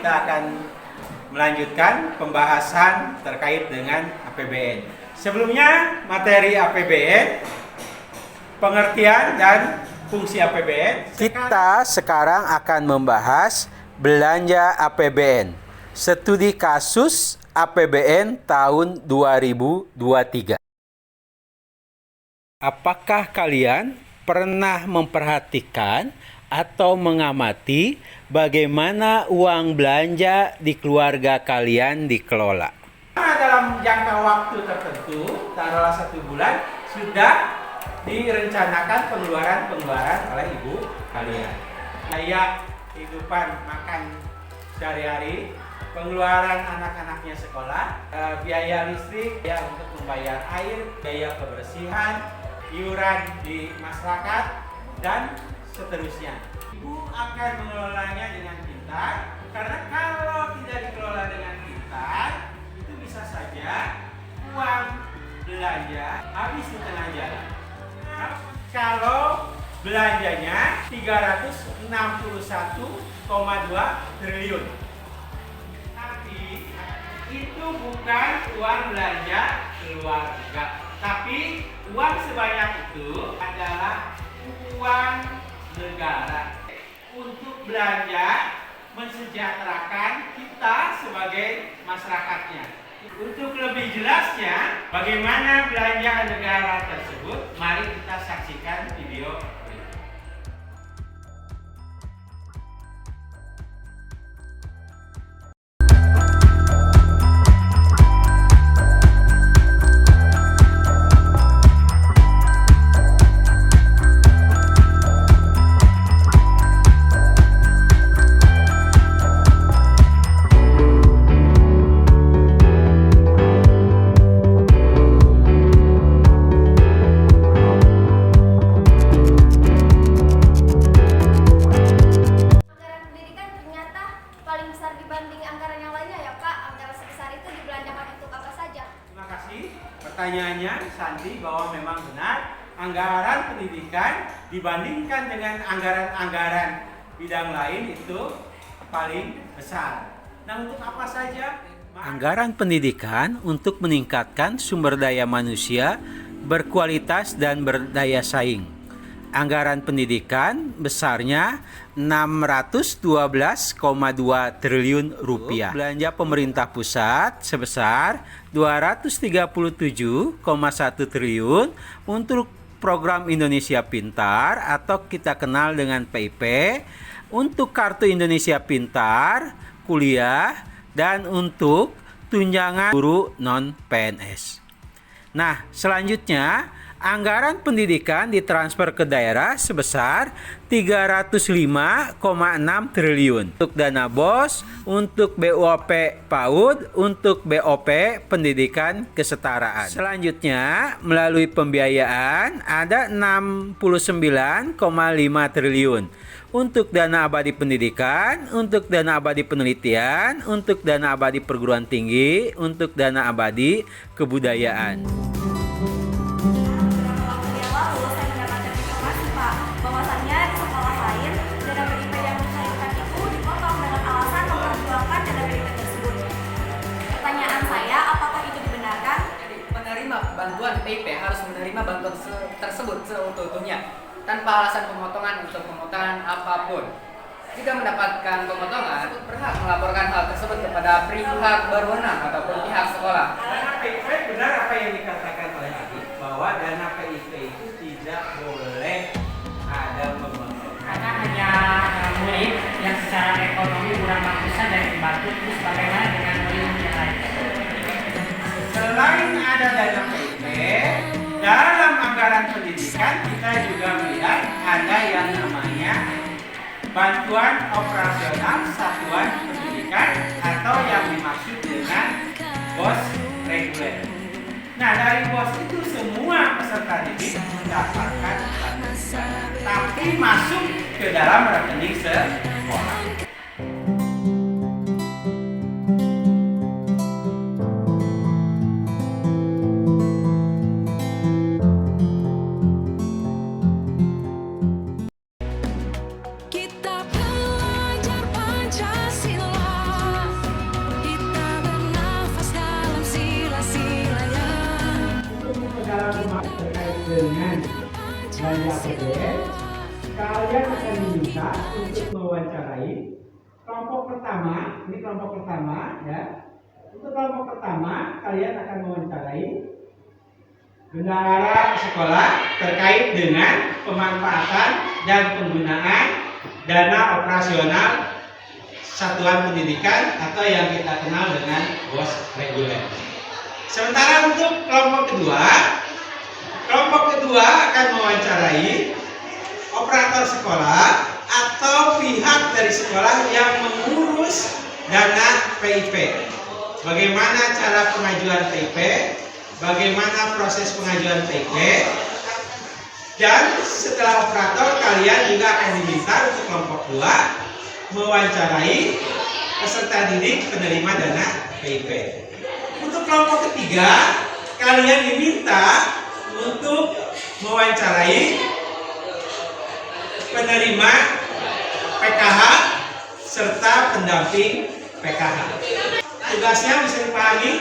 kita akan melanjutkan pembahasan terkait dengan APBN. Sebelumnya materi APBN, pengertian dan fungsi APBN. Kita sekarang akan membahas belanja APBN, studi kasus APBN tahun 2023. Apakah kalian pernah memperhatikan atau mengamati bagaimana uang belanja di keluarga kalian dikelola? Dalam jangka waktu tertentu, taruhlah 1 bulan, sudah direncanakan pengeluaran oleh ibu kalian. Kayak kehidupan makan sehari-hari, pengeluaran anak-anaknya sekolah, biaya listrik, biaya untuk membayar air, biaya kebersihan, iuran di masyarakat, dan seterusnya. Ibu akan mengelolanya dengan pintar, karena kalau tidak dikelola dengan pintar, itu bisa saja uang belanja habis di tengah jalan. Kalau belanjanya 361,2 triliun. Tapi itu bukan uang belanja keluarga. Tapi uang sebanyak itu adalah uang negara untuk belanja mensejahterakan kita sebagai masyarakatnya. Untuk lebih jelasnya bagaimana belanja negara tersebut, mari kita saksikan video berikut. Pertanyaannya, Santi, bahwa memang benar anggaran pendidikan dibandingkan dengan anggaran-anggaran bidang lain itu paling besar. Nah, untuk apa saja? Anggaran pendidikan untuk meningkatkan sumber daya manusia berkualitas dan berdaya saing. Anggaran pendidikan besarnya 612,2 triliun rupiah. Belanja pemerintah pusat sebesar 237,1 triliun untuk program Indonesia Pintar atau kita kenal dengan PIP, untuk kartu Indonesia Pintar, kuliah, dan untuk tunjangan guru non-PNS. Nah, selanjutnya anggaran pendidikan ditransfer ke daerah sebesar 305,6 triliun untuk dana BOS, untuk BOP PAUD, untuk BOP Pendidikan Kesetaraan. Selanjutnya, melalui pembiayaan ada 69,5 triliun untuk dana abadi pendidikan, untuk dana abadi penelitian, untuk dana abadi perguruan tinggi, untuk dana abadi kebudayaan. Bahwasannya di sekolah lain dana PIP yang dicairkan itu dipotong dengan alasan memperjuangkan dana PIP tersebut. Pertanyaan saya, apakah itu dibenarkan? Jadi penerima bantuan PIP harus menerima bantuan tersebut seutuhnya tanpa alasan pemotongan untuk pemotongan apapun. Jika mendapatkan pemotongan, berhak melaporkan hal tersebut kepada pihak berwenang ataupun pihak sekolah. Dana PIP, benar apa yang dikatakan oleh Adit, bahwa dana PIP itu tidak boleh ada pemotongan. Karena hanya murid yang secara ekonomi kurang mampusan dan dibantu, terus bagaimana dengan murid yang lain? Selain ada dana PIP, dalam anggaran pendidikan kita juga melihat ada yang namanya bantuan operasional satuan pendidikan atau yang dimaksud dengan BOS reguler. Nah, dari BOS itu semua peserta didik mendapatkan bantuan, tapi masuk ke dalam rekening sekolah. Kita belajar Pancasila. dengan belanja APBN, kalian akan diminta untuk mewawancarai kelompok pertama. Ini kelompok pertama ya. Untuk kelompok pertama kalian akan mewawancarai bendahara sekolah terkait dengan pemanfaatan dan penggunaan dana operasional satuan pendidikan atau yang kita kenal dengan BOS reguler. Sementara untuk kelompok kedua akan mewawancarai operator sekolah atau pihak dari sekolah yang mengurus dana PIP. Bagaimana cara pengajuan PIP, bagaimana proses pengajuan PIP, dan setelah operator kalian juga akan diminta untuk kelompok 2 mewawancarai peserta didik penerima dana PIP. Untuk kelompok ketiga, kalian diminta untuk mewawancarai penerima PKH serta pendamping PKH. Tugasnya bisa dipahami